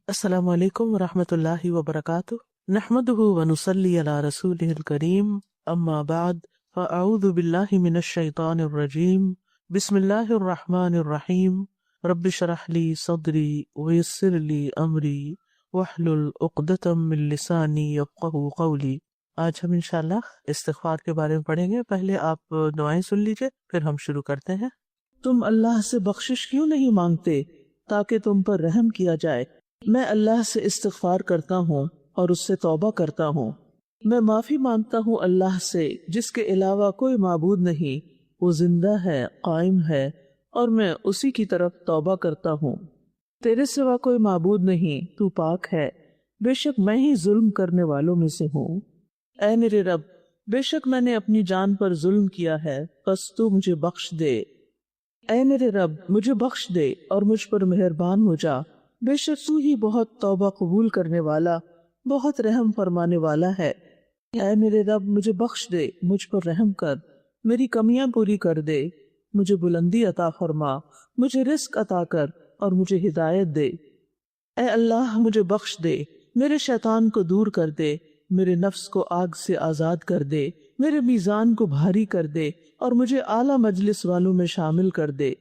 السلام علیکم ورحمۃ اللہ وبرکاتہ نحمدہ ونصلی علی رسولہ الکریم اما بعد فاعوذ باللہ من الشیطان الرجیم بسم اللہ الرحمن الرحیم رب اشرح لی صدری ویسر لی امری واحلل عقدۃ من لسانی یفقہوا قولی۔ آج ہم انشاءاللہ استغفار کے بارے میں پڑھیں گے۔ پہلے آپ دعائیں سن لیجئے پھر ہم شروع کرتے ہیں۔ تم اللہ سے بخشش کیوں نہیں مانگتے تاکہ تم پر رحم کیا جائے؟ میں اللہ سے استغفار کرتا ہوں اور اس سے توبہ کرتا ہوں۔ میں معافی مانگتا ہوں اللہ سے جس کے علاوہ کوئی معبود نہیں، وہ زندہ ہے، قائم ہے، اور میں اسی کی طرف توبہ کرتا ہوں۔ تیرے سوا کوئی معبود نہیں، تو پاک ہے، بے شک میں ہی ظلم کرنے والوں میں سے ہوں۔ اے میرے رب، بے شک میں نے اپنی جان پر ظلم کیا ہے، بس تو مجھے بخش دے۔ اے میرے رب، مجھے بخش دے اور مجھ پر مہربان ہو جا، بے شک تو ہی بہت توبہ قبول کرنے والا، بہت رحم فرمانے والا ہے۔ اے میرے رب، مجھے بخش دے، مجھ پر رحم کر، میری کمیاں پوری کر دے، مجھے بلندی عطا فرما، مجھے رزق عطا کر اور مجھے ہدایت دے۔ اے اللہ، مجھے بخش دے، میرے شیطان کو دور کر دے، میرے نفس کو آگ سے آزاد کر دے، میرے میزان کو بھاری کر دے اور مجھے اعلیٰ مجلس والوں میں شامل کر دے۔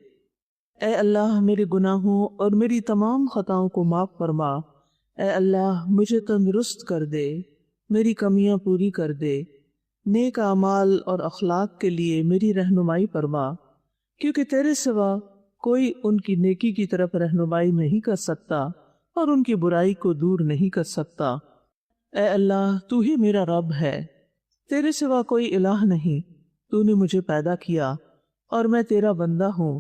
اے اللہ، میرے گناہوں اور میری تمام خطاؤں کو معاف فرما۔ اے اللہ، مجھے تندرست کر دے، میری کمیاں پوری کر دے، نیک اعمال اور اخلاق کے لیے میری رہنمائی فرما، کیونکہ تیرے سوا کوئی ان کی نیکی کی طرف رہنمائی نہیں کر سکتا اور ان کی برائی کو دور نہیں کر سکتا۔ اے اللہ، تو ہی میرا رب ہے، تیرے سوا کوئی الہ نہیں، تو نے مجھے پیدا کیا اور میں تیرا بندہ ہوں،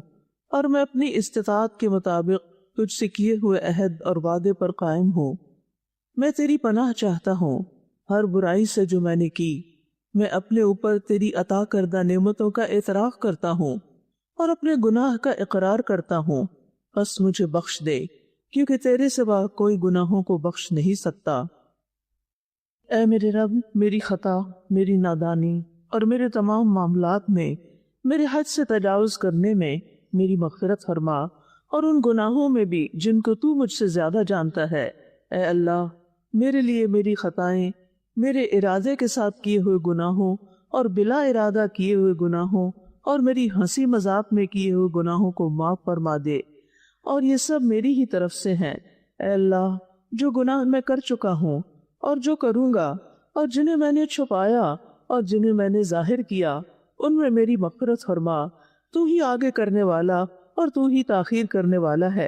اور میں اپنی استطاعت کے مطابق تجھ سے کیے ہوئے عہد اور وعدے پر قائم ہوں۔ میں تیری پناہ چاہتا ہوں ہر برائی سے جو میں نے کی۔ میں اپنے اوپر تیری عطا کردہ نعمتوں کا اعتراف کرتا ہوں اور اپنے گناہ کا اقرار کرتا ہوں، بس مجھے بخش دے، کیونکہ تیرے سوا کوئی گناہوں کو بخش نہیں سکتا۔ اے میرے رب، میری خطا، میری نادانی اور میرے تمام معاملات میں میرے حد سے تجاوز کرنے میں میری مغفرت فرما، اور ان گناہوں میں بھی جن کو تو مجھ سے زیادہ جانتا ہے۔ اے اللہ، میرے لیے میری خطائیں، میرے ارادے کے ساتھ کیے ہوئے گناہوں اور بلا ارادہ کیے ہوئے گناہوں اور میری ہنسی مذاق میں کیے ہوئے گناہوں کو معاف فرما دے، اور یہ سب میری ہی طرف سے ہیں۔ اے اللہ، جو گناہ میں کر چکا ہوں اور جو کروں گا، اور جنہیں میں نے چھپایا اور جنہیں میں نے ظاہر کیا، ان میں میری مغفرت فرما۔ تو ہی آگے کرنے والا اور تو ہی تاخیر کرنے والا ہے،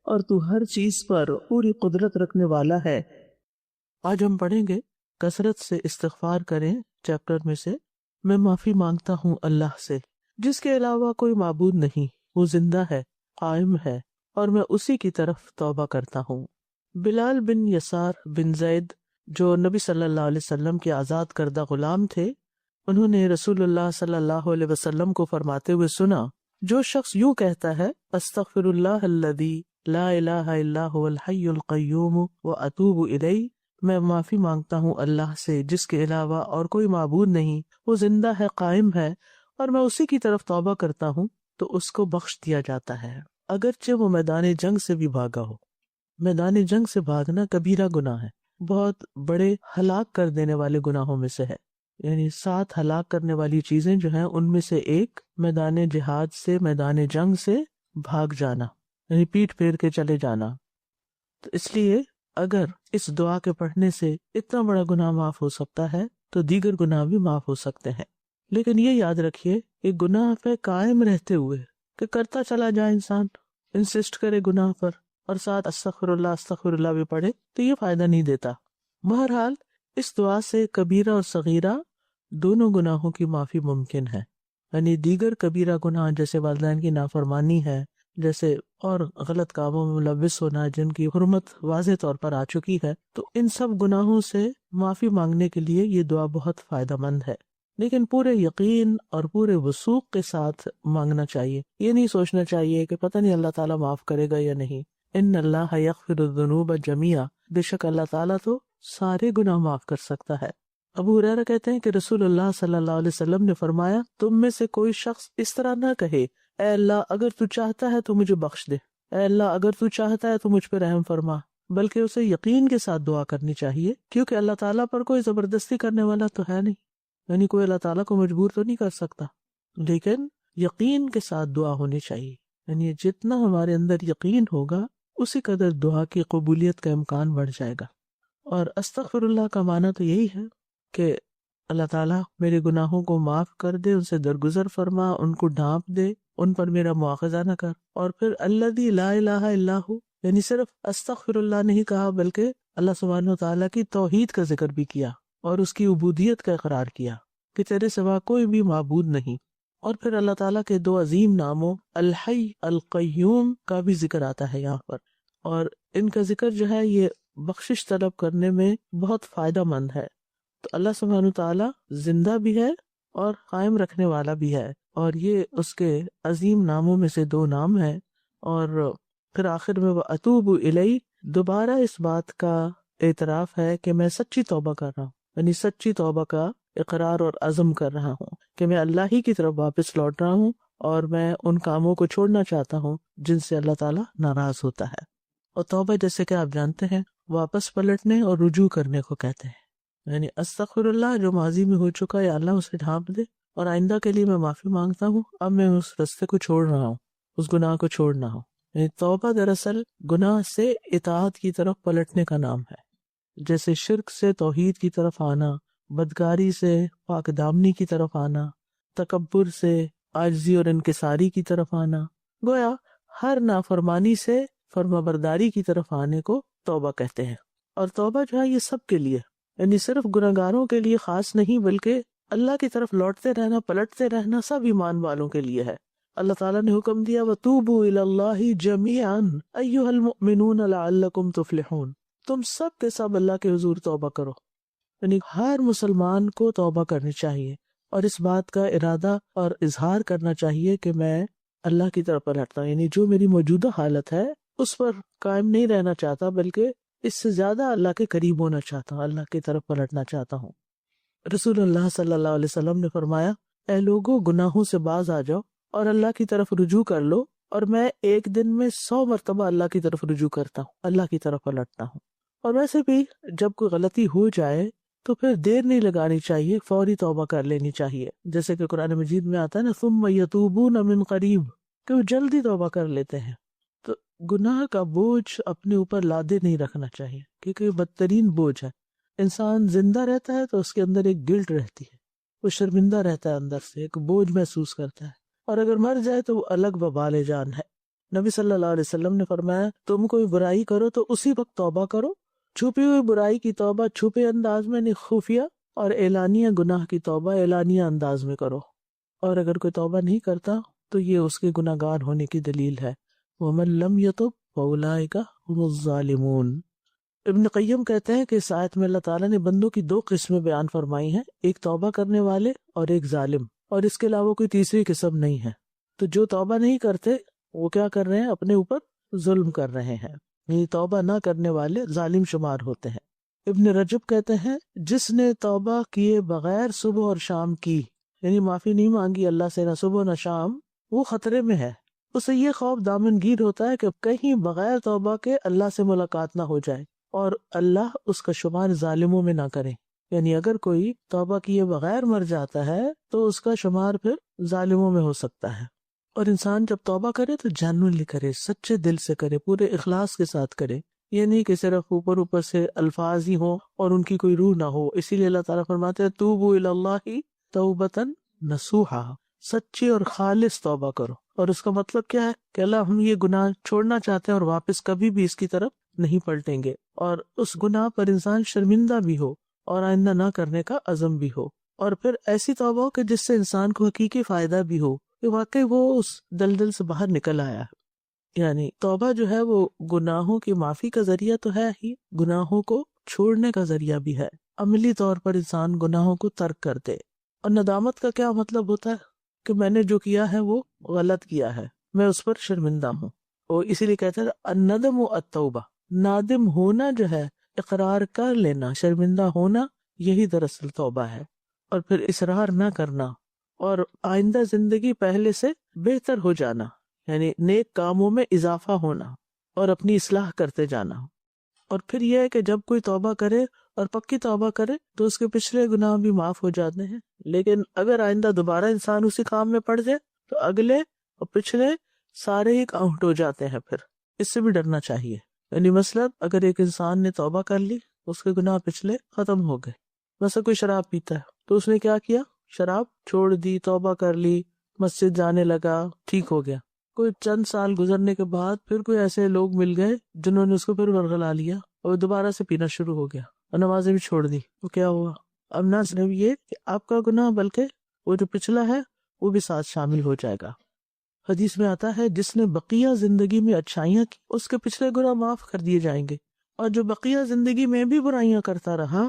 اور تو ہر چیز پر پوری قدرت رکھنے والا ہے۔ آج ہم پڑھیں گے کثرت سے استغفار کریں چیپٹر میں سے میں معافی مانگتا ہوں اللہ سے جس کے علاوہ کوئی معبود نہیں، وہ زندہ ہے، قائم ہے، اور میں اسی کی طرف توبہ کرتا ہوں۔ بلال بن یسار بن زید جو نبی صلی اللہ علیہ وسلم کے آزاد کردہ غلام تھے، انہوں نے رسول اللہ صلی اللہ علیہ وسلم کو فرماتے ہوئے سنا، جو شخص یوں کہتا ہے استغفر اللہ الذی لا الہ الا هو الحی القیوم واتوب الیہ، میں معافی مانگتا ہوں اللہ سے جس کے علاوہ اور کوئی معبود نہیں، وہ زندہ ہے، قائم ہے، اور میں اسی کی طرف توبہ کرتا ہوں، تو اس کو بخش دیا جاتا ہے، اگرچہ وہ میدان جنگ سے بھی بھاگا ہو۔ میدان جنگ سے بھاگنا کبیرہ گناہ ہے، بہت بڑے ہلاک کر دینے والے گناہوں میں سے ہے، یعنی 7 ہلاک کرنے والی چیزیں جو ہیں ان میں سے ایک میدان جہاد سے، میدان جنگ سے بھاگ جانا، یعنی پیٹھ پھیر کے چلے جانا۔ تو اس لیے اگر اس دعا کے پڑھنے سے اتنا بڑا گناہ معاف ہو سکتا ہے تو دیگر گناہ بھی معاف ہو سکتے ہیں، لیکن یہ یاد رکھیے کہ گناہ پہ قائم رہتے ہوئے کہ کرتا چلا جائے، انسان انسسٹ کرے گناہ پر اور ساتھ استغفر اللہ بھی پڑھے تو یہ فائدہ نہیں دیتا۔ بہرحال اس دعا سے کبیرہ اور صغیرہ دونوں گناہوں کی معافی ممکن ہے، یعنی دیگر کبیرہ گناہ جیسے والدین کی نافرمانی ہے، جیسے اور غلط کاموں میں ملوث ہونا جن کی حرمت واضح طور پر آ چکی ہے، تو ان سب گناہوں سے معافی مانگنے کے لیے یہ دعا بہت فائدہ مند ہے، لیکن پورے یقین اور پورے وثوق کے ساتھ مانگنا چاہیے۔ یہ نہیں سوچنا چاہیے کہ پتہ نہیں اللہ تعالیٰ معاف کرے گا یا نہیں۔ ان اللہ یغفر الذنوب جميعا، بے شک اللہ تعالیٰ تو سارے گناہ معاف کر سکتا ہے۔ ابو ہریرہ کہتے ہیں کہ رسول اللہ صلی اللہ علیہ وسلم نے فرمایا، تم میں سے کوئی شخص اس طرح نہ کہے، اے اللہ اگر تو چاہتا ہے تو مجھے بخش دے، اے اللہ اگر تو چاہتا ہے تو مجھ پہ رحم فرما، بلکہ اسے یقین کے ساتھ دعا کرنی چاہیے، کیونکہ اللہ تعالیٰ پر کوئی زبردستی کرنے والا تو ہے نہیں، یعنی کوئی اللہ تعالیٰ کو مجبور تو نہیں کر سکتا، لیکن یقین کے ساتھ دعا ہونی چاہیے، یعنی جتنا ہمارے اندر یقین ہوگا اسی قدر دعا کی قبولیت کا امکان بڑھ جائے گا۔ اور استغفر اللہ کا معنی تو یہی ہے کہ اللہ تعالیٰ میرے گناہوں کو معاف کر دے، ان سے درگزر فرما، ان کو ڈھانپ دے، ان پر میرا مواخذہ نہ کر۔ اور پھر الذی لا الہ الا ہو، یعنی صرف استغفر اللہ نہیں کہا بلکہ اللہ سبحانہ وتعالیٰ کی توحید کا ذکر بھی کیا اور اس کی عبودیت کا اقرار کیا کہ تیرے سوا کوئی بھی معبود نہیں۔ اور پھر اللہ تعالیٰ کے دو عظیم ناموں الحی القیوم کا بھی ذکر آتا ہے یہاں پر، اور ان کا ذکر جو ہے یہ بخشش طلب کرنے میں بہت فائدہ مند ہے۔ تو اللہ سبحانہ تعالیٰ زندہ بھی ہے اور قائم رکھنے والا بھی ہے، اور یہ اس کے عظیم ناموں میں سے دو نام ہیں۔ اور پھر آخر میں وَأَتُوبُ إِلَيْهِ، دوبارہ اس بات کا اعتراف ہے کہ میں سچی توبہ کر رہا ہوں، یعنی سچی توبہ کا اقرار اور عزم کر رہا ہوں کہ میں اللہ ہی کی طرف واپس لوٹ رہا ہوں، اور میں ان کاموں کو چھوڑنا چاہتا ہوں جن سے اللہ تعالیٰ ناراض ہوتا ہے۔ اور توبہ جیسے کہ آپ جانتے ہیں واپس پلٹنے اور رجوع کرنے کو کہتے ہیں، یعنی استغفر اللہ جو ماضی میں ہو چکا ہے اللہ اسے ڈھانپ دے، اور آئندہ کے لیے میں معافی مانگتا ہوں، اب میں اس رستے کو چھوڑ رہا ہوں، اس گناہ کو چھوڑنا ہوں۔ یعنی توبہ دراصل گناہ سے اطاعت کی طرف پلٹنے کا نام ہے، جیسے شرک سے توحید کی طرف آنا، بدکاری سے پاک دامنی کی طرف آنا، تکبر سے عاجزی اور انکساری کی طرف آنا، گویا ہر نافرمانی سے فرما برداری کی طرف آنے کو توبہ کہتے ہیں۔ اور توبہ جو ہے یہ سب کے لیے، یعنی صرف گناہگاروں کے لیے خاص نہیں بلکہ اللہ کی طرف لوٹتے رہنا، پلٹتے رہنا سب ایمان والوں کے لیے ہے۔ اللہ تعالیٰ نے حکم دیا وَتُوبُوا إِلَى اللَّهِ جَمِيعًا أَيُّهَا الْمُؤْمِنُونَ لَعَلَّكُمْ تُفْلِحُونَ، تم سب کے سب اللہ کے حضور توبہ کرو، یعنی ہر مسلمان کو توبہ کرنی چاہیے اور اس بات کا ارادہ اور اظہار کرنا چاہیے کہ میں اللہ کی طرف پلٹتا ہوں، یعنی جو میری موجودہ حالت ہے اس پر قائم نہیں رہنا چاہتا بلکہ اس سے زیادہ اللہ کے قریب ہونا چاہتا ہوں، اللہ کی طرف پلٹنا چاہتا ہوں۔ رسول اللہ صلی اللہ علیہ وسلم نے فرمایا اے لوگو گناہوں سے باز آ جاؤ اور اللہ کی طرف رجوع کر لو، اور میں ایک دن میں 100 مرتبہ اللہ کی طرف رجوع کرتا ہوں، اللہ کی طرف پلٹتا ہوں۔ اور ویسے بھی جب کوئی غلطی ہو جائے تو پھر دیر نہیں لگانی چاہیے، فوری توبہ کر لینی چاہیے، جیسے کہ قرآن مجید میں آتا ہے نا ثم یتوبون من قریب، کہ وہ جلدی توبہ کر لیتے ہیں۔ تو گناہ کا بوجھ اپنے اوپر لادے نہیں رکھنا چاہیے، کیونکہ یہ بدترین بوجھ ہے۔ انسان زندہ رہتا ہے تو اس کے اندر ایک گلٹ رہتی ہے، وہ شرمندہ رہتا ہے، اندر سے ایک بوجھ محسوس کرتا ہے، اور اگر مر جائے تو وہ الگ وبال جان ہے۔ نبی صلی اللہ علیہ وسلم نے فرمایا تم کوئی برائی کرو تو اسی وقت توبہ کرو، چھپی ہوئی برائی کی توبہ چھپے انداز میں نہیں، خفیہ، اور اعلانیہ گناہ کی توبہ اعلانیہ انداز میں کرو۔ اور اگر کوئی توبہ نہیں کرتا تو یہ اس کے گناہ گار ہونے کی دلیل ہے۔ وَمَن لَّمْ يَتُبْ فَأُولَٰئِكَ هُمُ الظَّالِمُونَ۔ ابن قیم کہتے ہیں کہ اس آیت میں اللہ تعالیٰ نے بندوں کی 2 قسمیں بیان فرمائی ہیں، ایک توبہ کرنے والے اور ایک ظالم، اور اس کے علاوہ کوئی تیسری قسم نہیں ہے۔ تو جو توبہ نہیں کرتے وہ کیا کر رہے ہیں؟ اپنے اوپر ظلم کر رہے ہیں، یعنی توبہ نہ کرنے والے ظالم شمار ہوتے ہیں۔ ابن رجب کہتے ہیں جس نے توبہ کیے بغیر صبح اور شام کی، یعنی معافی نہیں مانگی اللہ سے نہ صبح نہ شام، وہ خطرے میں ہے۔ اسے یہ خوف دامنگیر ہوتا ہے کہ کہیں بغیر توبہ کے اللہ سے ملاقات نہ ہو جائے اور اللہ اس کا شمار ظالموں میں نہ کرے، یعنی اگر کوئی توبہ کیے بغیر مر جاتا ہے تو اس کا شمار پھر ظالموں میں ہو سکتا ہے۔ اور انسان جب توبہ کرے تو جینوئنلی کرے، سچے دل سے کرے، پورے اخلاص کے ساتھ کرے، یہ نہیں کہ صرف اوپر سے الفاظ ہی ہوں اور ان کی کوئی روح نہ ہو۔ اسی لیے اللہ تعالیٰ فرماتے ہیں توبوا الی اللہ توبۃ نصوحا، سچی اور خالص توبہ کرو۔ اور اس کا مطلب کیا ہے کہ اللہ ہم یہ گناہ چھوڑنا چاہتے ہیں اور واپس کبھی بھی اس کی طرف نہیں پلٹیں گے، اور اس گناہ پر انسان شرمندہ بھی ہو اور آئندہ نہ کرنے کا عزم بھی ہو، اور پھر ایسی توبہ ہو کہ جس سے انسان کو حقیقی فائدہ بھی ہو کہ واقعی وہ اس دلدل سے باہر نکل آیا ہے۔ یعنی توبہ جو ہے وہ گناہوں کی معافی کا ذریعہ تو ہے ہی، گناہوں کو چھوڑنے کا ذریعہ بھی ہے۔ عملی طور پر انسان گناہوں کو ترک کر دے۔ اور ندامت کا کیا مطلب ہوتا ہے کہ میں نے جو کیا ہے وہ غلط کیا ہے، میں اس پر شرمندہ ہوں، اور اسی لیے کہتے ہیں الندم التوبہ، نادم ہونا جو ہے، اقرار کر لینا، شرمندہ ہونا، یہی دراصل توبہ ہے۔ اور پھر اصرار نہ کرنا اور آئندہ زندگی پہلے سے بہتر ہو جانا، یعنی نیک کاموں میں اضافہ ہونا اور اپنی اصلاح کرتے جانا۔ اور پھر یہ ہے کہ جب کوئی توبہ کرے اور پکی توبہ کرے تو اس کے پچھلے گناہ بھی معاف ہو جاتے ہیں، لیکن اگر آئندہ دوبارہ انسان اسی کام میں پڑ جائے تو اگلے اور پچھلے سارے ہی کاؤنٹ ہو جاتے ہیں. پھر اس سے بھی ڈرنا چاہیے. یعنی مثلاً اگر ایک انسان نے توبہ کر لی، اس کے گناہ پچھلے ختم ہو گئے. مثلا کوئی شراب پیتا ہے تو اس نے کیا کیا، شراب چھوڑ دی، توبہ کر لی، مسجد جانے لگا، ٹھیک ہو گیا. کوئی چند سال گزرنے کے بعد پھر کوئی ایسے لوگ مل گئے جنہوں نے اس کو پھر ورغلا لیا اور وہ دوبارہ سے پینا شروع ہو گیا اور نمازیں بھی چھوڑ دی. تو کیا ہوا؟ اب نہ صرف یہ کہ آپ کا گناہ بلکہ وہ جو پچھلا ہے وہ بھی ساتھ شامل ہو جائے گا. حدیث میں آتا ہے جس نے بقیہ زندگی میں اچھائیاں کی اس کے پچھلے گناہ معاف کر دیے جائیں گے، اور جو بقیہ زندگی میں بھی برائیاں کرتا رہا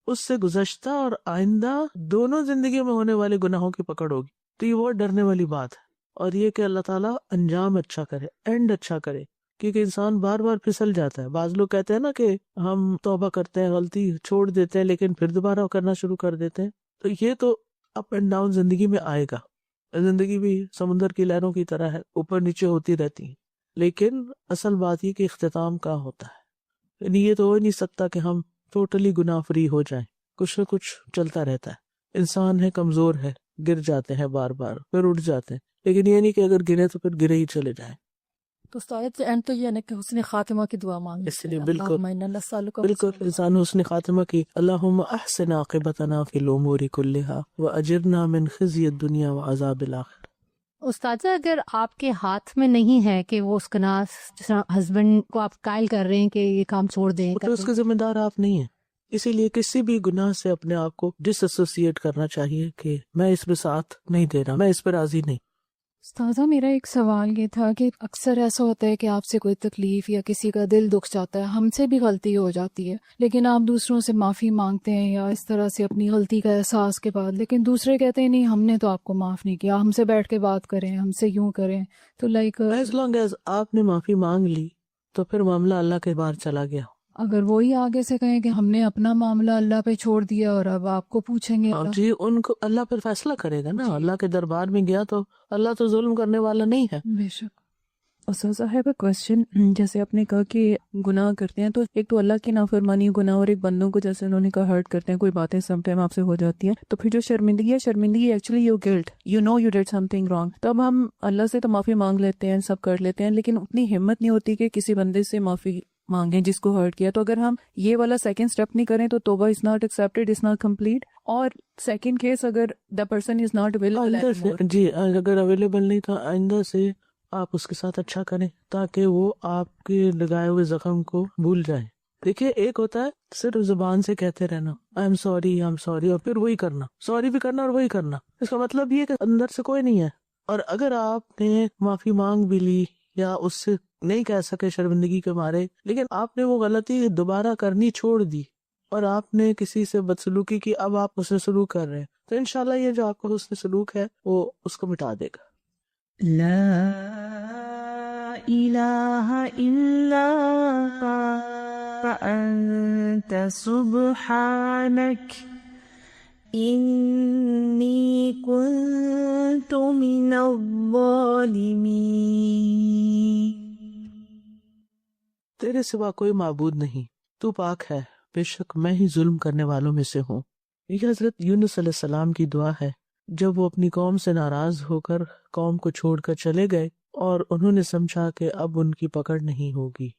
اس سے گزشتہ اور آئندہ دونوں زندگی میں ہونے والے گناہوں کی پکڑ ہوگی. تو یہ بہت ڈرنے والی بات ہے. اور یہ کہ اللہ تعالیٰ انجام اچھا کرے، اینڈ اچھا کرے، کیونکہ انسان بار بار پھسل جاتا ہے. بعض لوگ کہتے ہیں نا کہ ہم توبہ کرتے ہیں، غلطی چھوڑ دیتے ہیں، لیکن پھر دوبارہ کرنا شروع کر دیتے ہیں. تو یہ تو اپ اینڈ ڈاؤن زندگی میں آئے گا. زندگی بھی سمندر کی لہروں کی طرح ہے، اوپر نیچے ہوتی رہتی ہیں. لیکن اصل بات یہ کہ اختتام کا ہوتا ہے. یعنی یہ تو ہو نہیں سکتا کہ ہم ٹوٹلی گناہ فری ہو جائیں. کچھ نہ کچھ چلتا رہتا ہے. انسان ہے، کمزور ہے، گر جاتے ہیں بار بار، پھر اٹھ جاتے ہیں. لیکن یہ نہیں کہ اگر گرے تو پھر گرے ہی چلے جائیں. تو استاد اینڈ تو یہ ہے کہ حسن خاتمہ کی دعا مانگیں. اس لیے بالکل انسان حسن خاتمہ کی اللہم احسن عاقبتنا فی الامور کلہا واجرنا من خزی الدنیا وعذاب الآخرہ. استاذہ اگر آپ کے ہاتھ میں نہیں ہے کہ وہ اس گناہ، جس طرح ہسبینڈ کو آپ قائل کر رہے ہیں کہ یہ کام چھوڑ دیں، تو اس کے ذمہ دار آپ نہیں ہیں. اسی لیے کسی بھی گناہ سے اپنے آپ کو ڈس ایسوسیٹ کرنا چاہیے کہ میں اس میں ساتھ نہیں دے رہا، میں اس پر راضی نہیں. استاذہ میرا ایک سوال یہ تھا کہ اکثر ایسا ہوتا ہے کہ آپ سے کوئی تکلیف یا کسی کا دل دکھ جاتا ہے، ہم سے بھی غلطی ہو جاتی ہے، لیکن آپ دوسروں سے معافی مانگتے ہیں یا اس طرح سے اپنی غلطی کا احساس کے بعد، لیکن دوسرے کہتے ہیں نہیں ہم نے تو آپ کو معاف نہیں کیا، ہم سے بیٹھ کے بات کریں، ہم سے یوں کریں. تو لائک ایز لانگ ایز آپ نے معافی مانگ لی تو پھر معاملہ اللہ کے باہر چلا گیا. اگر وہی آگے سے کہیں کہ ہم نے اپنا معاملہ اللہ پہ چھوڑ دیا اور اب آپ کو پوچھیں گے، جی ان کو اللہ پھر فیصلہ کرے گا نا. اللہ کے دربار میں گیا تو اللہ تو ظلم کرنے والا نہیں ہے. بے شک. استاذہ ہے کوشچن، جیسے آپ نے کہا کہ گناہ کرتے ہیں تو ایک تو اللہ کی نافرمانی گناہ، اور ایک بندوں کو جیسے انہوں نے کہا ہرٹ کرتے ہیں، کوئی باتیں سم ٹائم آپ سے ہو جاتی ہیں، تو پھر جو شرمندگی ہے، شرمندگی actually your guilt, you know you did something wrong. تو اب ہم اللہ سے تو معافی مانگ لیتے ہیں، سب کر لیتے ہیں، لیکن اتنی ہمت نہیں ہوتی کہ کسی بندے سے معافی مانگیں جس کو ہرٹ کیا. تو اگر ہم یہ والا سیکنڈ اسٹیپ نہیں کریں تو توبہ is not accepted, is not complete. اور سیکنڈ کیس اگر the person is not available, جی اگر اویلیبل نہیں تھا، آئندہ سے آپ اس کے ساتھ اچھا کریں تاکہ وہ آپ کے لگائے ہوئے زخم کو بھول جائے. دیکھیے ایک ہوتا ہے صرف زبان سے کہتے رہنا آئی ایم سوری اور پھر وہی کرنا، سوری بھی کرنا اور وہی کرنا. اس کا مطلب یہ کہ اندر سے کوئی نہیں ہے. اور اگر آپ نے معافی مانگ بھی لی یا اس سے نہیں کہہ سکے شرمندگی کے مارے، لیکن آپ نے وہ غلطی دوبارہ کرنی چھوڑ دی اور آپ نے کسی سے بدسلوکی کی، اب آپ اس سے سلوک کر رہے ہیں، تو انشاءاللہ یہ جو آپ کو حسن سلوک ہے وہ اس کو مٹا دے گا. لا الہ الا انت سبحانک انی کنت من الظالمین. تیرے سوا کوئی معبود نہیں، تو پاک ہے، بے شک میں ہی ظلم کرنے والوں میں سے ہوں. یہ حضرت یونس علیہ السلام کی دعا ہے جب وہ اپنی قوم سے ناراض ہو کر قوم کو چھوڑ کر چلے گئے اور انہوں نے سمجھا کہ اب ان کی پکڑ نہیں ہوگی.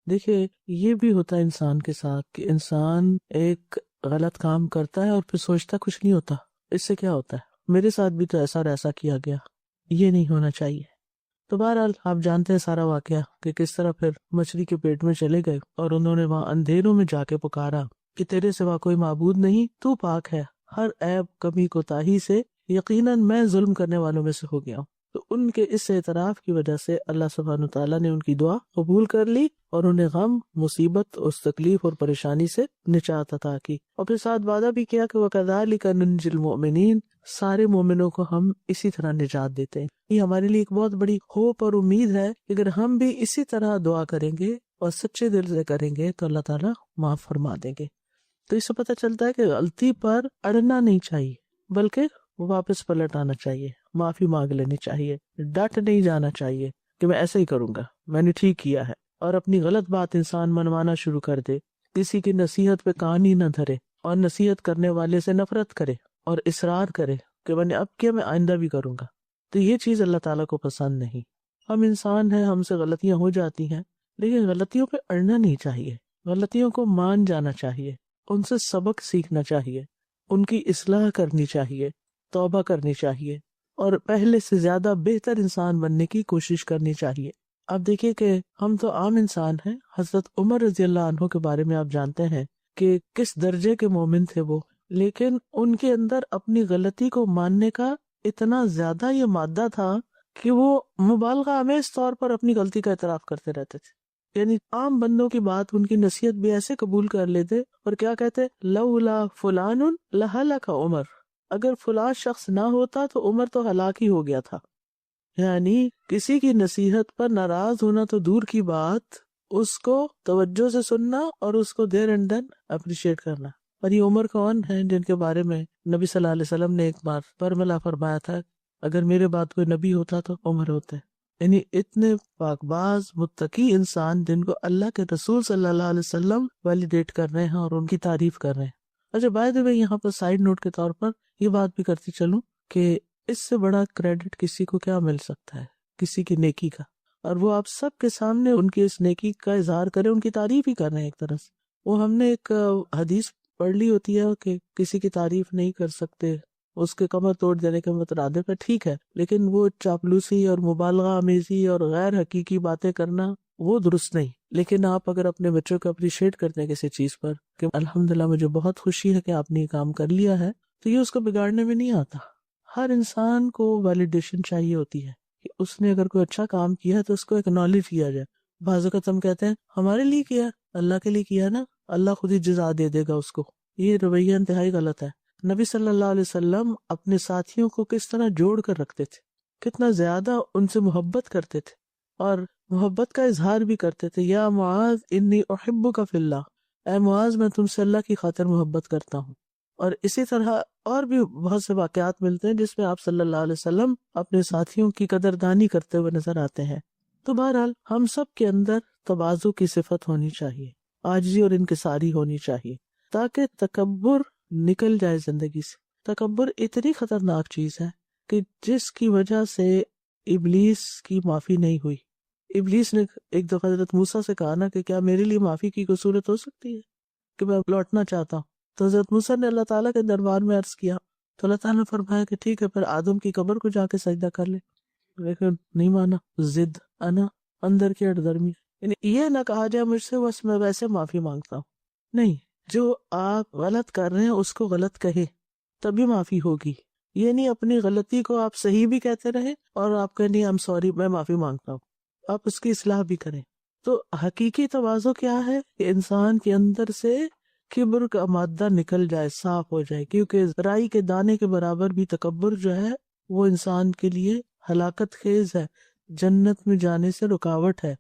دیکھیں یہ بھی ہوتا ہے انسان کے ساتھ کہ انسان ایک غلط کام کرتا ہے اور پھر سوچتا کچھ نہیں ہوتا، اس سے کیا ہوتا ہے، میرے ساتھ بھی تو ایسا اور ایسا کیا گیا، یہ نہیں ہونا چاہیے. تو بہرحال آپ جانتے ہیں سارا واقعہ کہ کس طرح پھر مچھلی کے پیٹ میں چلے گئے اور انہوں نے وہاں اندھیروں میں جا کے پکارا کہ تیرے سوا کوئی معبود نہیں، تو پاک ہے ہر عیب کمی کوتاہی سے، یقیناً میں ظلم کرنے والوں میں سے ہو گیا ہوں. تو ان کے اس اعتراف کی وجہ سے اللہ سبحانہ تعالیٰ نے ان کی دعا قبول کر لی اور انہیں غم، مصیبت، اس تکلیف اور پریشانی سے نجات عطا کی. اور پھر ساتھ وعدہ بھی کیا کہ وَكَذَلِكَ نُنْجِي الْمُؤْمِنِينَ، سارے مومنوں کو ہم اسی طرح نجات دیتے ہیں. یہ ہمارے لیے ایک بہت بڑی ہوپ اور امید ہے کہ اگر ہم بھی اسی طرح دعا کریں گے اور سچے دل سے کریں گے تو اللہ تعالیٰ معاف فرما دیں گے. تو اس سے پتہ چلتا ہے کہ غلطی پر اڑنا نہیں چاہیے بلکہ واپس پلٹ آنا چاہیے، معافی مانگ لینی چاہیے، ڈٹ نہیں جانا چاہیے کہ میں ایسے ہی کروں گا، میں نے ٹھیک کیا ہے اور اپنی غلط بات انسان منوانا شروع کر دے، کسی کی نصیحت پہ کان ہی نہ دھرے اور نصیحت کرنے والے سے نفرت کرے اور اصرار کرے کہ میں نے اب کیا، میں آئندہ بھی کروں گا، تو یہ چیز اللہ تعالیٰ کو پسند نہیں۔ ہم انسان ہیں، ہم سے غلطیاں ہو جاتی ہیں، لیکن غلطیوں پہ اڑنا نہیں چاہیے، غلطیوں کو مان جانا چاہیے، ان سے سبق سیکھنا چاہیے، ان کی اصلاح کرنی چاہیے، توبہ کرنی چاہیے اور پہلے سے زیادہ بہتر انسان بننے کی کوشش کرنی چاہیے۔ اب دیکھیے کہ ہم تو عام انسان ہیں، حضرت عمر رضی اللہ عنہ کے بارے میں آپ جانتے ہیں کہ کس درجے کے مومن تھے وہ، لیکن ان کے اندر اپنی غلطی کو ماننے کا اتنا زیادہ یہ مادہ تھا کہ وہ مبالغہ آمیز طور پر اپنی غلطی کا اعتراف کرتے رہتے تھے، یعنی عام بندوں کی بات، ان کی نصیحت بھی ایسے قبول کر لیتے اور کیا کہتے، لولا فلان لہلک عمر، اگر فلاں شخص نہ ہوتا تو عمر تو ہلاک ہی ہو گیا تھا۔ یعنی کسی کی نصیحت پر ناراض ہونا تو دور کی بات، اس کو توجہ سے سننا اور اس کو دیر اینڈ دین اپریشیٹ کرنا۔ اور یہ عمر کون ہیں جن کے بارے میں نبی صلی اللہ علیہ وسلم نے ایک بار برملا فرمایا تھا، اگر میرے بعد کوئی نبی ہوتا تو عمر ہوتے۔ یعنی اتنے پاک باز متقی انسان جن کو اللہ کے رسول صلی اللہ علیہ وسلم ویلیڈیٹ کر رہے ہیں اور ان کی تعریف کر رہے ہیں۔ اچھا، بائی دی وے یہاں پر سائیڈ نوٹ کے طور پر یہ بات بھی کرتی چلوں کہ اس سے بڑا کریڈٹ کسی کو کیا مل سکتا ہے، کسی کی نیکی کا، اور وہ آپ سب کے سامنے ان کی اس نیکی کا اظہار کرے، ان کی تعریف ہی کر رہے ہیں ایک طرح سے۔ وہ ہم نے ایک حدیث پڑھ لی ہوتی ہے کہ کسی کی تعریف نہیں کر سکتے، اس کے کمر توڑ دینے کے مترادف ہے، ٹھیک ہے، لیکن وہ چاپلوسی اور مبالغہ آمیزی اور غیر حقیقی باتیں کرنا وہ درست نہیں۔ لیکن آپ اگر اپنے بچوں کو اپریشیٹ کرتے ہیں کسی چیز پر کہ الحمدللہ مجھے بہت خوشی ہے کہ آپ نے یہ کام کر لیا ہے، تو یہ اس کو بگاڑنے میں نہیں آتا۔ ہر انسان کو ویلیڈیشن چاہیے ہوتی ہے کہ اس نے اگر کوئی اچھا کام کیا ہے تو اس کو ایکنالج کیا جائے۔ بعض اوقات ہم کہتے ہیں ہمارے لیے کیا، اللہ کے لیے کیا نا، اللہ خود ہی جزا دے دے گا اس کو۔ یہ رویہ انتہائی غلط ہے۔ نبی صلی اللہ علیہ وسلم اپنے ساتھیوں کو کس طرح جوڑ کر رکھتے تھے، کتنا زیادہ ان سے محبت کرتے تھے اور محبت کا اظہار بھی کرتے تھے۔ یا معاذ انی احبک فی اللہ، اے معاذ میں تم سے اللہ کی خاطر محبت کرتا ہوں۔ اور اسی طرح اور بھی بہت سے واقعات ملتے ہیں جس میں آپ صلی اللہ علیہ وسلم اپنے ساتھیوں کی قدردانی کرتے ہوئے نظر آتے ہیں۔ تو بہرحال ہم سب کے اندر تواضع کی صفت ہونی چاہیے، عاجزی اور انکساری ہونی چاہیے، تاکہ تکبر نکل جائے زندگی سے۔ تکبر اتنی خطرناک چیز ہے کہ جس کی وجہ سے ابلیس کی معافی نہیں ہوئی۔ ابلیس نے ایک دفعہ حضرت موسیٰ سے کہا نا کہ کیا میرے لیے معافی کی کوئی صورت ہو سکتی ہے کہ میں لوٹنا چاہتا ہوں؟ تو حضرت موسیٰ نے اللہ تعالیٰ کے دربار میں عرض کیا تو اللہ تعالیٰ نے فرمایا کہ ٹھیک ہے، پھر آدم کی قبر کو جا کے سجدہ کر لے، لیکن نہیں مانا، ضد، انا، اندر کی اڑدرمی۔ یعنی یہ نہ کہا جائے مجھ سے بس میں ویسے معافی مانگتا ہوں، نہیں، جو آپ غلط کر رہے ہیں اس کو غلط کہے تبھی معافی ہوگی۔ یہ نہیں اپنی غلطی کو آپ صحیح بھی کہتے رہے اور آپ کہیں نہیں، I'm sorry، میں معافی مانگتا ہوں، آپ اس کی اصلاح بھی کریں۔ تو حقیقی تواضع کیا ہے کہ انسان کے اندر سے کبر کا مادہ نکل جائے، صاف ہو جائے، کیونکہ رائی کے دانے کے برابر بھی تکبر جو ہے وہ انسان کے لیے ہلاکت خیز ہے، جنت میں جانے سے رکاوٹ ہے۔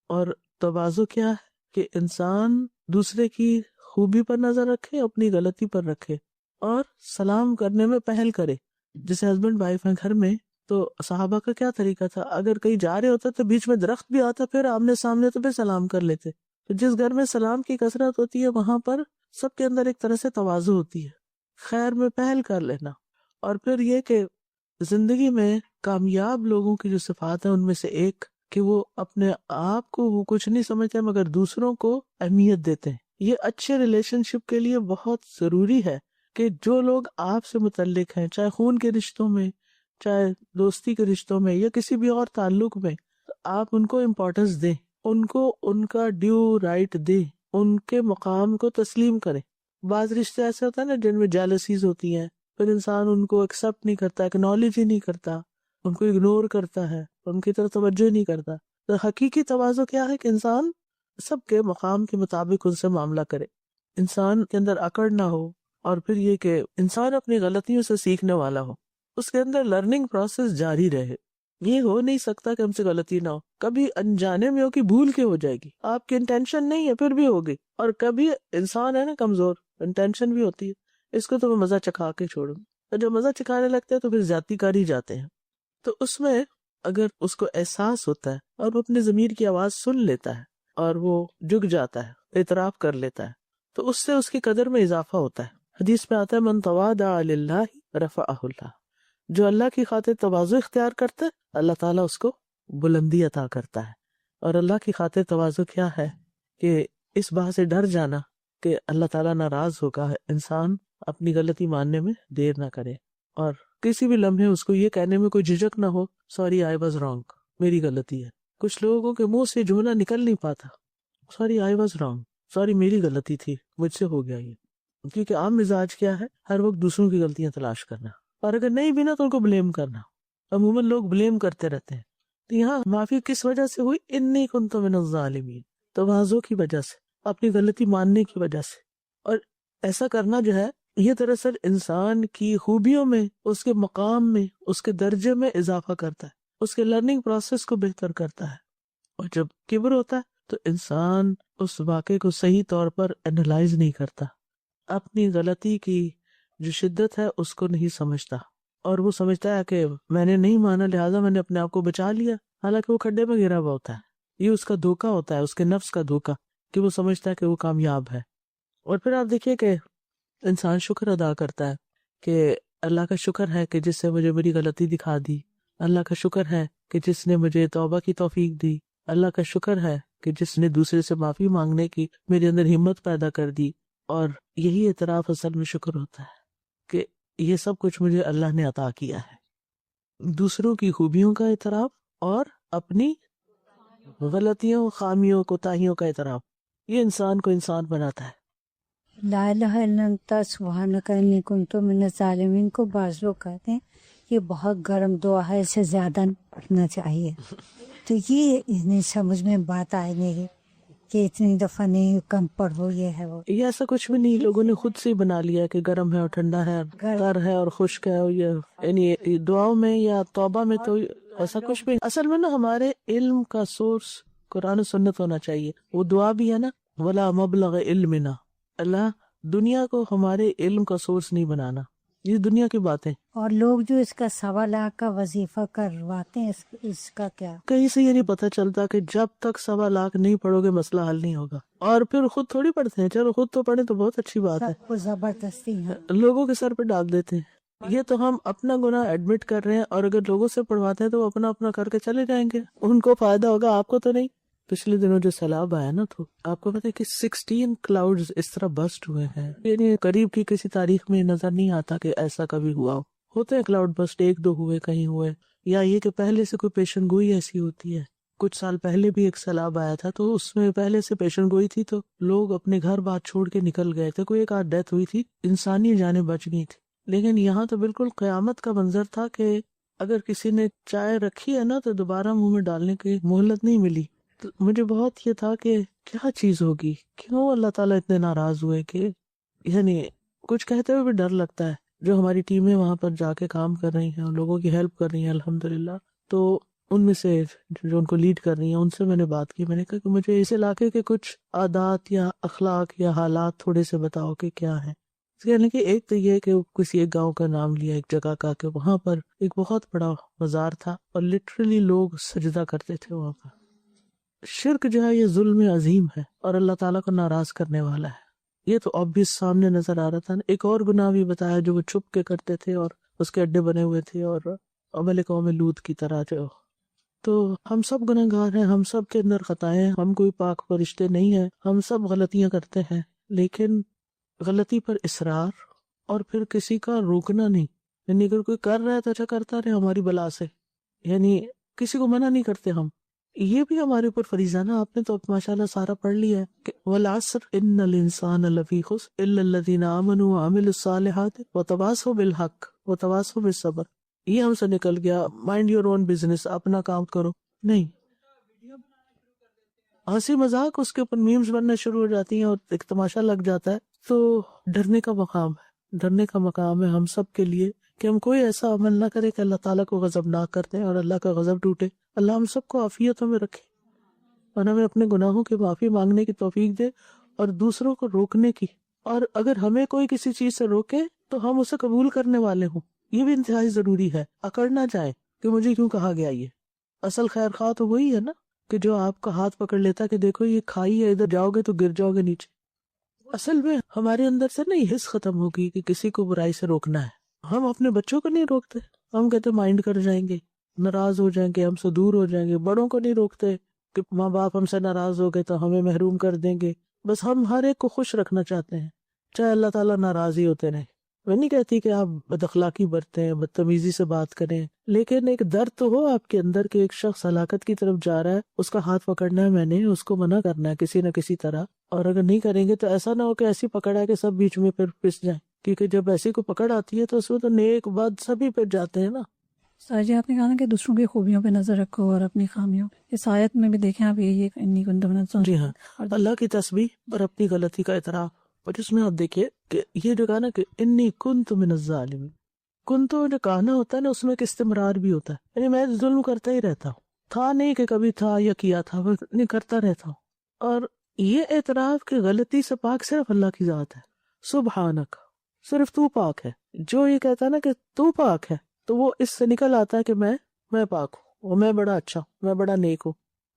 اور تواضع کیا ہے کہ انسان دوسرے کی خوبی پر نظر رکھے، اپنی غلطی پر رکھے اور سلام کرنے میں پہل کرے۔ جیسے ہسبینڈ وائف ہیں گھر میں، تو صحابہ کا کیا طریقہ تھا، اگر کہیں جا رہے ہوتے تو بیچ میں درخت بھی آتا پھر آمنے سامنے تو پھر سلام کر لیتے۔ تو جس گھر میں سلام کی کثرت ہوتی ہے وہاں پر سب کے اندر ایک طرح سے تواضع ہوتی ہے، خیر میں پہل کر لینا۔ اور پھر یہ کہ زندگی میں کامیاب لوگوں کی جو صفات ہیں ان میں سے ایک کہ وہ اپنے آپ کو وہ کچھ نہیں سمجھتے مگر دوسروں کو اہمیت دیتے ہیں۔ یہ اچھے ریلیشن شپ کے لیے بہت ضروری ہے کہ جو لوگ آپ سے متعلق ہیں، چاہے خون کے رشتوں میں، چاہے دوستی کے رشتوں میں یا کسی بھی اور تعلق میں، آپ ان کو امپورٹنس دیں، ان کو ان کا ڈیو رائٹ دیں، ان کے مقام کو تسلیم کریں۔ بعض رشتے ایسے ہوتے ہیں نا جن میں جیلسیز ہوتی ہیں، پھر انسان ان کو ایکسپٹ نہیں کرتا، اکنالج ہی نہیں کرتا، ان کو اگنور کرتا ہے، ان کی طرف توجہ نہیں کرتا۔ تو حقیقی تواضع کیا ہے کہ انسان سب کے مقام کے مطابق ان سے معاملہ کرے، انسان کے اندر اکڑ نہ ہو، اور پھر یہ کہ انسان اپنی غلطیوں سے سیکھنے والا ہو، اس کے اندر لرننگ پروسیس جاری رہے۔ یہ ہو نہیں سکتا کہ ہم سے غلطی نہ ہو، کبھی انجانے میں ہو کہ بھول کے ہو جائے گی، آپ کی انٹینشن نہیں ہے پھر بھی ہوگی، اور کبھی انسان ہے نا کمزور، انٹینشن بھی ہوتی ہے، اس کو تو میں مزہ چکھا کے چھوڑوں، تو جب مزہ چکھانے لگتے ہیں تو پھر زیادتی کاری جاتے ہیں۔ تو اس میں اگر اس کو احساس ہوتا ہے اور وہ اپنے ضمیر کی آواز سن لیتا ہے اور وہ جھک جاتا ہے، اعتراف کر لیتا ہے، تو اس سے اس کی قدر میں اضافہ ہوتا ہے۔ حدیث میں آتا ہے من تواضع للہ رفعہ اللہ، جو اللہ کی خاطر تواضع اختیار کرتا ہے اللہ تعالیٰ اس کو بلندی عطا کرتا ہے۔ اور اللہ کی خاطر تواضع کیا ہے کہ اس بات سے ڈر جانا کہ اللہ تعالیٰ ناراض ہوگا، انسان اپنی غلطی ماننے میں دیر نہ کرے، اور کسی بھی لمحے اس کو یہ کہنے میں کوئی جھجک نہ ہو سوری آئی واز رانگ، میری غلطی ہے۔ کچھ لوگوں کے منہ سے جملہ نکل نہیں پاتا، sorry I was wrong, sorry میری غلطی تھی، مجھ سے ہو گیا یہ، کیونکہ عام مزاج کیا ہے ہر وقت دوسروں کی غلطیاں تلاش کرنا، اور اگر نہیں بھی نا تو ان کو بلیم کرنا۔ عموماً لوگ بلیم کرتے رہتے ہیں، تو یہاں معافی کس وجہ سے ہوئی؟ انی کنت من الظالمین، تواضع کی وجہ سے، اپنی غلطی ماننے کی وجہ سے۔ اور ایسا کرنا جو ہے یہ دراصل انسان کی خوبیوں میں، اس کے مقام میں، اس کے درجے میں اضافہ کرتا ہے، اس کے لرننگ پروسیس کو بہتر کرتا ہے۔ اور جب کبر ہوتا ہے تو انسان اس واقعے کو صحیح طور پر انالائز نہیں کرتا، اپنی غلطی کی جو شدت ہے اس کو نہیں سمجھتا، اور وہ سمجھتا ہے کہ میں نے نہیں مانا لہٰذا میں نے اپنے آپ کو بچا لیا، حالانکہ وہ کھڈے میں گرا ہوا ہوتا ہے۔ یہ اس کا دھوکہ ہوتا ہے، اس کے نفس کا دھوکہ، کہ وہ سمجھتا ہے کہ وہ کامیاب ہے۔ اور پھر آپ دیکھیے کہ انسان شکر ادا کرتا ہے کہ اللہ کا شکر ہے کہ جس سے مجھے میری غلطی دکھا دی، اللہ کا شکر ہے کہ جس نے مجھے توبہ کی توفیق دی، اللہ کا شکر ہے کہ جس نے دوسرے سے معافی مانگنے کی میرے اندر ہمت پیدا کر دی۔ اور یہی اعتراف اصل میں شکر ہوتا ہے کہ یہ سب کچھ مجھے اللہ نے عطا کیا ہے، دوسروں کی خوبیوں کا اعتراف اور اپنی غلطیوں، خامیوں، کوتاہیوں کا اعتراف، یہ انسان کو انسان بناتا ہے۔ لا الہ الا انت سبحانک انی کنت من الظالمین کو بعض لوگ کہتے ہیں یہ بہت گرم دعا ہے، اسے زیادہ پڑھنا چاہیے، تو یہ انہیں سمجھ میں بات آئی نہیں کہ اتنی دفعہ نہیں، کم پڑھو، یہ ہے وہ۔ یہ ایسا کچھ بھی نہیں، لوگوں نے خود سے بنا لیا کہ گرم ہے اور ٹھنڈا ہے، تر ہے اور خشک ہے، اور یہ یعنی دعاؤں میں یا توبہ میں تو ایسا کچھ بھی۔ اصل میں نا ہمارے علم کا سورس قرآن و سنت ہونا چاہیے، وہ دعا بھی ہے نا ولا مبلغ علمنا، اللہ دنیا کو ہمارے علم کا سورس نہیں بنانا، یہ دنیا کی باتیں۔ اور لوگ جو اس کا 1.25 لاکھ کا وظیفہ کرواتے ہیں، اس کا کیا؟ کہیں سے یہ نہیں پتہ چلتا کہ جب تک 1.25 لاکھ نہیں پڑھو گے مسئلہ حل نہیں ہوگا، اور پھر خود تھوڑی پڑھتے ہیں، چلو خود تو پڑھیں تو بہت اچھی بات ہے، سب کو زبردستی ہے، لوگوں کے سر پہ ڈال دیتے ہیں۔ یہ تو ہم اپنا گناہ ایڈمٹ کر رہے ہیں، اور اگر لوگوں سے پڑھواتے ہیں تو وہ اپنا اپنا کر کے چلے جائیں گے، ان کو فائدہ ہوگا، آپ کو تو نہیں۔ پچھلے دنوں جو سیلاب آیا نا، تو آپ کو پتہ ہے کہ 16 کلاؤڈز اس طرح بسٹ ہوئے ہیں، یعنی قریب کی کسی تاریخ میں نظر نہیں آتا کہ ایسا کبھی ہوا ہو۔ ہوتے ہیں کلاؤڈ بسٹ، 1-2 ہوئے، کہیں ہوئے، یا یہ کہ پہلے سے کوئی پیشن گوئی ایسی ہوتی ہے۔ کچھ سال پہلے بھی ایک سیلاب آیا تھا، تو اس میں پہلے سے پیشن گوئی تھی، تو لوگ اپنے گھر بات چھوڑ کے نکل گئے تھے، کوئی ایک آدھ ڈیتھ ہوئی تھی، انسانی جانیں بچ گئی تھی۔ لیکن یہاں تو بالکل قیامت کا منظر تھا کہ اگر کسی نے چائے رکھی ہے نا تو دوبارہ منہ میں ڈالنے کی مہلت نہیں ملی۔ تو مجھے بہت یہ تھا کہ کیا چیز ہوگی، کیوں اللہ تعالیٰ اتنے ناراض ہوئے، کہ یعنی کچھ کہتے ہوئے بھی ڈر لگتا ہے۔ جو ہماری ٹیمیں وہاں پر جا کے کام کر رہی ہیں اور لوگوں کی ہیلپ کر رہی ہیں الحمدللہ، تو ان میں سے جو ان کو لیڈ کر رہی ہیں ان سے میں نے بات کی، میں نے کہا کہ مجھے اس علاقے کے کچھ عادات یا اخلاق یا حالات تھوڑے سے بتاؤ کہ کیا ہیں۔ یعنی کہ ایک تو یہ کہ کسی ایک گاؤں کا نام لیا، ایک جگہ کا، کہ وہاں پر ایک بہت بڑا مزار تھا اور لٹرلی لوگ سجدہ کرتے تھے وہاں پر۔ شرک جو ہے یہ ظلم عظیم ہے اور اللہ تعالیٰ کو ناراض کرنے والا ہے، یہ تو obvious سامنے نظر آ رہا تھا۔ ایک اور گناہ بھی بتایا جو وہ چھپ کے کرتے تھے اور اس کے اڈے بنے ہوئے تھے، اور عمل قوم لوط کی طرح جو۔ تو ہم سب گناہ گار ہیں، ہم سب کے اندر خطائیں ہیں، ہم کوئی پاک فرشتے نہیں ہیں، ہم سب غلطیاں کرتے ہیں، لیکن غلطی پر اصرار اور پھر کسی کا روکنا نہیں، یعنی اگر کوئی کر رہا ہے تو اچھا کرتا رہے ہماری بلا سے، یعنی کسی کو منع نہیں کرتے ہم، یہ بھی ہمارے اوپر فریضہ نا۔ آپ نے تو ماشاءاللہ سارا پڑھ لیا ہے کہ والعصر ان الانسان لفی خسر الا الذین آمنوا وعملوا الصالحات وتواصوا بالحق وتواصوا بالصبر۔ یہ ہم سے نکل گیا مائنڈ یور اون بزنس، اپنا کام کرو، نہیں، ہنسی مذاق اس کے اوپر میمز بننا شروع ہو جاتی ہیں اور ایک تماشا لگ جاتا ہے۔ تو ڈرنے کا مقام ہے، ڈرنے کا مقام ہے ہم سب کے لیے کہ ہم کوئی ایسا عمل نہ کرے کہ اللہ تعالیٰ کو غضبناک کرتے ہیں اور اللہ کا غضب ٹوٹے۔ اللہ ہم سب کو عافیتوں میں رکھے اور ہمیں اپنے گناہوں کی معافی مانگنے کی توفیق دے اور دوسروں کو روکنے کی، اور اگر ہمیں کوئی کسی چیز سے روکے تو ہم اسے قبول کرنے والے ہوں، یہ بھی انتہائی ضروری ہے۔ اکڑ نہ جائیں کہ مجھے کیوں کہا گیا، یہ اصل خیر خواہ تو وہی ہے نا کہ جو آپ کا ہاتھ پکڑ لیتا کہ دیکھو یہ کھائی ہے، ادھر جاؤ گے تو گر جاؤ گے نیچے. اصل میں ہمارے اندر سے نا یہ حس ختم ہوگی کہ کسی کو برائی سے روکنا ہے. ہم اپنے بچوں کو نہیں روکتے، ہم کہتے مائنڈ کر جائیں گے، ناراض ہو جائیں گے، ہم سے دور ہو جائیں گے. بڑوں کو نہیں روکتے کہ ماں باپ ہم سے ناراض ہو گئے تو ہمیں محروم کر دیں گے. بس ہم ہر ایک کو خوش رکھنا چاہتے ہیں، چاہے اللہ تعالیٰ ناراض ہی ہوتے رہے. میں نہیں کہتی کہ آپ بد اخلاقی برتیں، بدتمیزی سے بات کریں، لیکن ایک درد تو ہو آپ کے اندر کہ ایک شخص ہلاکت کی طرف جا رہا ہے، اس کا ہاتھ پکڑنا ہے، میں نے اس کو منع کرنا ہے کسی نہ کسی طرح. اور اگر نہیں کریں گے تو ایسا نہ ہو کہ ایسی پکڑ ہے کہ سب بیچ میں پھر پس جائیں، کیونکہ جب ایسی کو پکڑ آتی ہے تو اس میں تو نیک بد سبھی پہ جاتے ہیں نا. سر جی آپ نے کہا نا کہ دوسروں کی خوبیوں پہ نظر رکھو اور اپنی خامیوں، اس آیت میں بھی دیکھیں آپ یہی ہے انی کنتم من الظالمین. جی ہاں، اللہ کی تسبیح اور اپنی غلطی کا اعتراف. اور اس میں آپ دیکھیے کہ یہ جو کہا نا کہ انی کنت من الظالمین، کنت جو کہنا ہوتا ہے نا اس میں ایک استمرار بھی ہوتا ہے، یعنی میں ظلم کرتا ہی رہتا ہوں، تھا نہیں کہ کبھی تھا یا کیا تھا، بس نہیں کرتا رہتا ہوں. اور یہ اعتراف کہ غلطی سے پاک صرف اللہ کی ذات ہے. سبحانک، صرف تو پاک ہے. جو یہ کہتا ہے نا کہ تو پاک ہے تو وہ اس سے نکل آتا ہے کہ میں پاک ہوں، اور میں بڑا اچھا ہوں، میں بڑا نیک ہوں.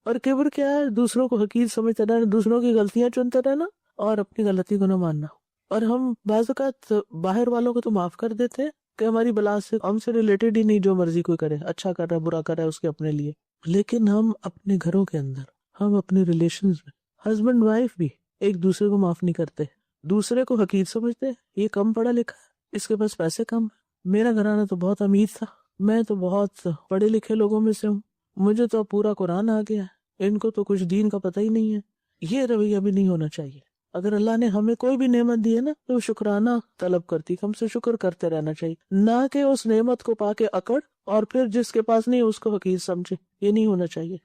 اور کبر کیا ہے؟ دوسروں کو حقیر سمجھتے رہنا، دوسروں کی غلطیاں چنتے رہنا اور اپنی غلطی کو نہ ماننا. اور ہم بعض اوقات باہر والوں کو تو معاف کر دیتے ہیں کہ ہماری بلا سے ہم سے ریلیٹڈ ہی نہیں، جو مرضی کوئی کرے، اچھا کر رہا ہے برا کر رہا ہے اس کے اپنے لیے. لیکن ہم اپنے گھروں کے اندر، ہم اپنے ریلیشنز میں ہسبینڈ وائف بھی ایک دوسرے کو معاف نہیں کرتے، دوسرے کو حقیر سمجھتے. یہ کم پڑھا لکھا ہے، اس کے پاس پیسے کم ہے، میرا گھرانہ تو بہت امیر تھا، میں تو بہت پڑھے لکھے لوگوں میں سے ہوں، مجھے تو پورا قرآن آ گیا ہے، ان کو تو کچھ دین کا پتہ ہی نہیں ہے. یہ رویہ بھی نہیں ہونا چاہیے. اگر اللہ نے ہمیں کوئی بھی نعمت دی ہے نا تو شکرانہ طلب کرتی، ہم سے شکر کرتے رہنا چاہیے، نہ کہ اس نعمت کو پا کے اکڑ اور پھر جس کے پاس نہیں اس کو حقیر سمجھے. یہ نہیں ہونا چاہیے.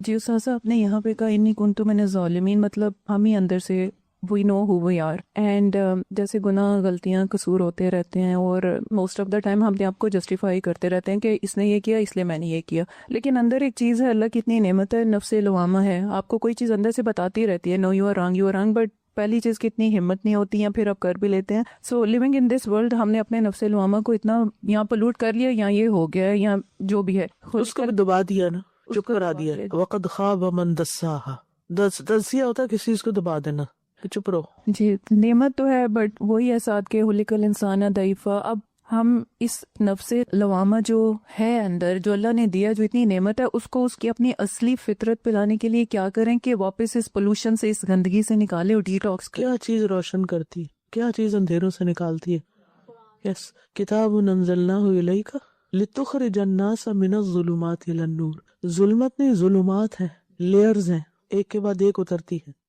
جی استاذہ آپ نے یہاں پہ کہا انی کنتم من الظالمین، مطلب ہم ہی اندر سے وی نو ہو وی آر، اینڈ جیسے گناہ غلطیاں قصور ہوتے رہتے ہیں اور موسٹ آف دا ٹائم ہم اپنے آپ کو جسٹیفائی کرتے رہتے ہیں کہ اس نے یہ کیا اس لیے میں نے یہ کیا. لیکن اندر ایک چیز ہے، اللہ کی اتنی نعمت ہے، نفس لوامہ ہے، آپ کو کوئی چیز اندر سے بتاتی رہتی ہے نو یو آر رانگ، بٹ پہلی چیز کی اتنی ہمت نہیں ہوتی ہے، پھر آپ کر بھی لیتے ہیں. سو لیونگ ان دس ورلڈ ہم نے اپنے نفس لوامہ کو اتنا یہاں پلوٹ کر لیا، یا یہ ہو گیا ہے یا جو بھی ہے، اس کو بھی دبا دیا نا، چپ کرا دیا. وقد خاب من دساہا، دسیا ہوتا ہے کسی چیز کو دبا دینا کہ چپ رہو. جی نعمت تو ہے، بٹ وہی ہے ساتھ کے خلق الانسان ضعیفا. اب ہم اس نفس لوامہ جو ہے اندر، جو اللہ نے دیا، جو اتنی نعمت ہے، اس کو اس کی اپنی اصلی فطرت پہ لانے کے لیے کیا کریں کہ واپس اس پولوشن سے، اس گندگی سے نکالے اور ڈیٹاکس کریں. کیا چیز روشن کرتی ہے، کیا چیز اندھیروں سے نکالتی ہے؟ یس، کتاب انزلناہ الیک لتخرج الناس من الظلمات الی النور. ظلمت نہیں، ظلمات ہیں، لیئرز ہیں، ایک کے بعد ایک اترتی ہے.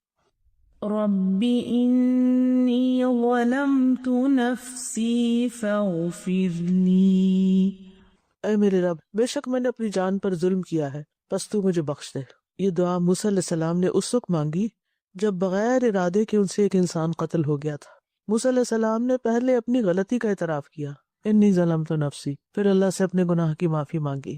رب إني ظلمت نفسي فاغفر لي. اے میرے رب، بے شک میں نے اپنی جان پر ظلم کیا ہے، بس تو مجھے بخش دے. یہ دعا موسیٰ علیہ السلام نے اس وقت مانگی جب بغیر ارادے کے ان سے ایک انسان قتل ہو گیا تھا. موسیٰ علیہ السلام نے پہلے اپنی غلطی کا اعتراف کیا، انی ظلمت نفسی، پھر اللہ سے اپنے گناہ کی معافی مانگی.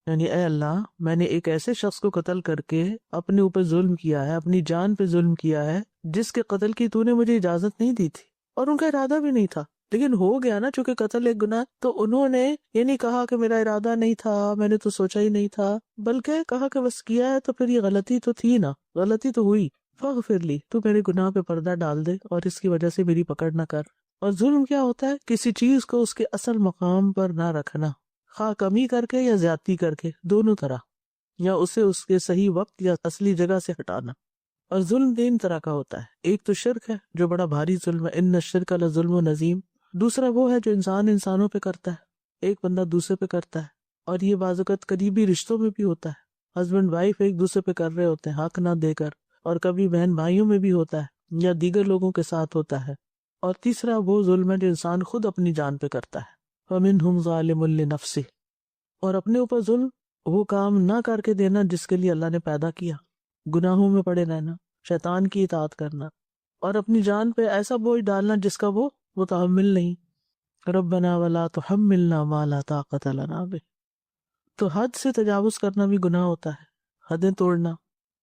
یعنی اے اللہ، میں نے ایک ایسے شخص کو قتل کر کے اپنے اوپر ظلم کیا ہے، اپنی جان پہ ظلم کیا ہے، جس کے قتل کی تو نے مجھے اجازت نہیں دی تھی اور ان کا ارادہ بھی نہیں تھا، لیکن ہو گیا نا. چونکہ قتل ایک گناہ، تو انہوں نے یہ نہیں کہا کہ میرا ارادہ نہیں تھا، میں نے تو سوچا ہی نہیں تھا، بلکہ کہا کہ بس کیا ہے تو پھر یہ غلطی تو تھی نا، غلطی تو ہوئی، فاغفر لی، تو میرے گناہ پہ پردہ ڈال دے اور اس کی وجہ سے میری پکڑ نہ کر. اور ظلم کیا ہوتا ہے؟ کسی چیز کو اس کے اصل مقام پر نہ رکھنا، خواہ کمی کر کے یا زیادتی کر کے، دونوں طرح، یا اسے اس کے صحیح وقت یا اصلی جگہ سے ہٹانا. اور ظلم تین طرح کا ہوتا ہے. ایک تو شرک ہے جو بڑا بھاری ظلم ہے، ان الشرک لظلم عظیم. دوسرا وہ ہے جو انسان انسانوں پہ کرتا ہے، ایک بندہ دوسرے پہ کرتا ہے، اور یہ بعض اوقات قریبی رشتوں میں بھی ہوتا ہے، ہسبینڈ وائف ایک دوسرے پہ کر رہے ہوتے ہیں حق نہ دے کر، اور کبھی بہن بھائیوں میں بھی ہوتا ہے یا دیگر لوگوں کے ساتھ ہوتا ہے. اور تیسرا وہ ظلم ہے جو انسان خود اپنی جان پہ کرتا ہے، فَمِنْهُمْ ظَالِمٌ لِنَفْسِهِ. اور اپنے اوپر ظلم وہ کام نہ کر کے دینا جس کے لیے اللہ نے پیدا کیا، گناہوں میں پڑے رہنا، شیطان کی اطاعت کرنا، اور اپنی جان پہ ایسا بوجھ ڈالنا جس کا وہ متحمل نہیں. ربنا ولا تحملنا ما لا طاقت لنا بہ. تو حد سے تجاوز کرنا بھی گناہ ہوتا ہے، حدیں توڑنا.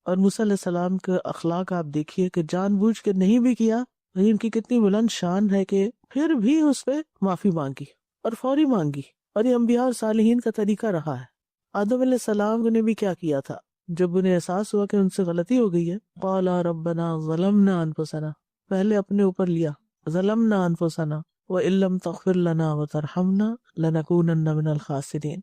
اور موسیٰ علیہ السلام کے اخلاق آپ دیکھیے کہ جان بوجھ کے نہیں بھی کیا، ان کی کتنی بلند شان ہے کہ پھر بھی اس پہ معافی مانگی اور فوری مانگی. اور یہ انبیاء اور صالحین کا طریقہ رہا ہے. آدم علیہ السلام نے بھی کیا کیا تھا، جب انہیں احساس ہوا کہ ان سے غلطی ہو گئی ہے، قالا ربنا ظلمنا انفسنا، پہلے اپنے اوپر لیا، ظلمنا انفسنا وان لم تغفر لنا وترحمنا لنکونن من الخاسرین۔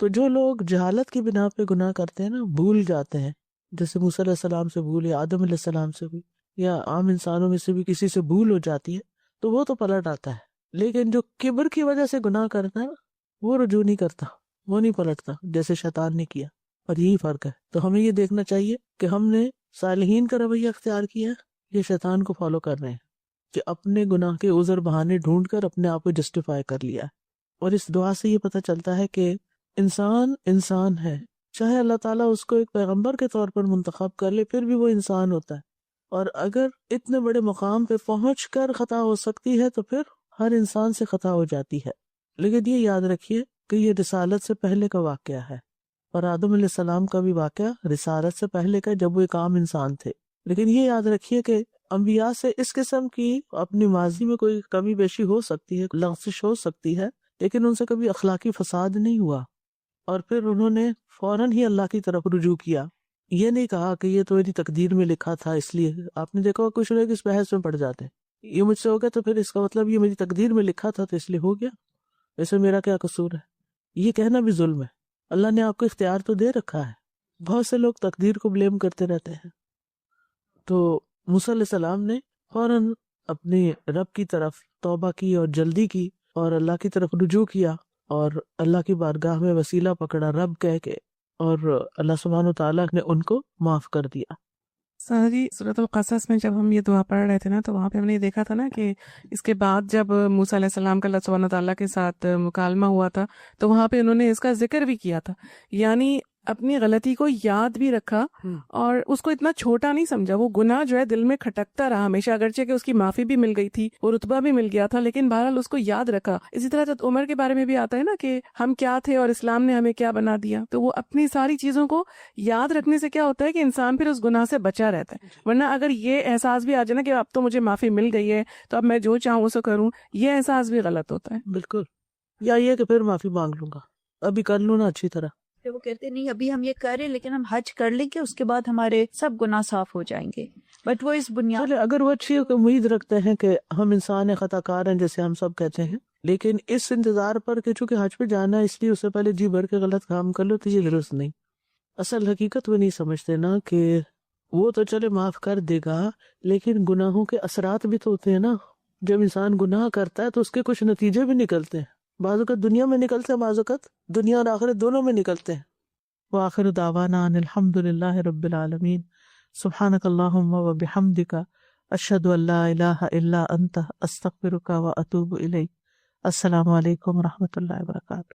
تو جو لوگ جہالت کی بنا پہ گناہ کرتے ہیں نا، بھول جاتے ہیں، جیسے موسیٰ علیہ السلام سے بھول، یا آدم علیہ السلام سے بھی، یا عام انسانوں میں سے بھی کسی سے بھول ہو جاتی ہے، تو وہ تو پلٹ آتا ہے، لیکن جو کبر کی وجہ سے گناہ کرتا ہے نا، وہ رجوع نہیں کرتا، وہ نہیں پلٹتا جیسے شیطان نے کیا۔ اور یہی فرق ہے۔ تو ہمیں یہ دیکھنا چاہیے کہ ہم نے صالحین کا رویہ اختیار کیا ہے یا شیطان کو فالو کر رہے ہیں، کہ اپنے گناہ کے عذر بہانے ڈھونڈ کر اپنے آپ کو جسٹیفائی کر لیا ہے۔ اور اس دعا سے یہ پتہ چلتا ہے کہ انسان انسان ہے، چاہے اللہ تعالیٰ اس کو ایک پیغمبر کے طور پر منتخب کر لے، پھر بھی وہ انسان ہوتا ہے، اور اگر اتنے بڑے مقام پہ پہنچ کر خطا ہو سکتی ہے تو پھر ہر انسان سے خطا ہو جاتی ہے۔ لیکن یہ یاد رکھیے کہ یہ رسالت سے پہلے کا واقعہ ہے، اور آدم علیہ السلام کا بھی واقعہ رسالت سے پہلے کا، جب وہ ایک عام انسان تھے۔ لیکن یہ یاد رکھیے کہ انبیاء سے اس قسم کی اپنی ماضی میں کوئی کمی بیشی ہو سکتی ہے، لغزش ہو سکتی ہے، لیکن ان سے کبھی اخلاقی فساد نہیں ہوا، اور پھر انہوں نے فوراً ہی اللہ کی طرف رجوع کیا۔ یہ نہیں کہا کہ یہ تو میری تقدیر میں لکھا تھا اس لیے۔ آپ نے دیکھا کچھ لوگ اس بحث میں پڑ جاتے ہیں، یہ مجھ سے ہو گیا تو پھر اس کا مطلب یہ میری تقدیر میں لکھا تھا تو اس لیے ہو گیا، ویسے میرا کیا قصور ہے؟ یہ کہنا بھی ظلم ہے۔ اللہ نے آپ کو اختیار تو دے رکھا ہے۔ بہت سے لوگ تقدیر کو بلیم کرتے رہتے ہیں۔ تو موسیٰ علیہ السلام نے فوراً اپنے رب کی طرف توبہ کی اور جلدی کی، اور اللہ کی طرف رجوع کیا، اور اللہ کی بارگاہ میں وسیلہ پکڑا رب کہہ کے، اور اللہ سبحانہ وتعالیٰ نے ان کو معاف کر دیا۔ سر جی، سورۃ القصص میں جب ہم یہ دعا پڑھ رہے تھے نا، تو وہاں پہ ہم نے دیکھا تھا نا کہ اس کے بعد جب موسیٰ علیہ السلام کا اللہ سبحانہ تعالیٰ کے ساتھ مکالمہ ہوا تھا، تو وہاں پہ انہوں نے اس کا ذکر بھی کیا تھا، یعنی اپنی غلطی کو یاد بھی رکھا اور اس کو اتنا چھوٹا نہیں سمجھا۔ وہ گناہ جو ہے دل میں کھٹکتا رہا ہمیشہ، اگرچہ کہ اس کی معافی بھی مل گئی تھی، وہ رتبہ بھی مل گیا تھا، لیکن بہرحال اس کو یاد رکھا۔ اسی طرح حضرت عمر کے بارے میں بھی آتا ہے نا کہ ہم کیا تھے اور اسلام نے ہمیں کیا بنا دیا، تو وہ اپنی ساری چیزوں کو یاد رکھنے سے کیا ہوتا ہے کہ انسان پھر اس گناہ سے بچا رہتا ہے۔ ورنہ اگر یہ احساس بھی آ جائے نا کہ اب تو مجھے معافی مل گئی ہے تو اب میں جو چاہوں اسے کروں، یہ احساس بھی غلط ہوتا ہے۔ بالکل، یا یہ کہ پھر معافی مانگ لوں گا، ابھی کر لوں نا اچھی طرح۔ وہ کہتے نہیں ابھی ہم یہ کریں لیکن ہم حج کر لیں کہ اس کے بعد ہمارے سب گناہ صاف ہو جائیں گے، بٹ وہ اس بنیاد اگر وہ اچھی امید رکھتے ہیں کہ ہم انسان خطا کار ہیں جیسے ہم سب کہتے ہیں، لیکن اس انتظار پر کہ چونکہ حج پہ جانا ہے اس لیے اس سے پہلے جی بھر کے غلط کام کر لو، تو یہ درست نہیں۔ اصل حقیقت وہ نہیں سمجھتے نا کہ وہ تو چلے معاف کر دے گا، لیکن گناہوں کے اثرات بھی تو ہوتے ہیں نا۔ جب انسان گناہ کرتا ہے تو اس کے کچھ نتیجے بھی نکلتے ہیں، بعض اوقات دنیا میں نکلتے ہیں، بعض اوقات دنیا اور آخرت دونوں میں نکلتے ہیں۔ وآخر دعوانا ان الحمد للہ رب العالمین، سبحانک اللہم و بحمدک، اشہد ان لا الہ الا انت، استغفرک و اتوب الیک۔ السلام علیکم و رحمۃ اللہ وبرکاتہ۔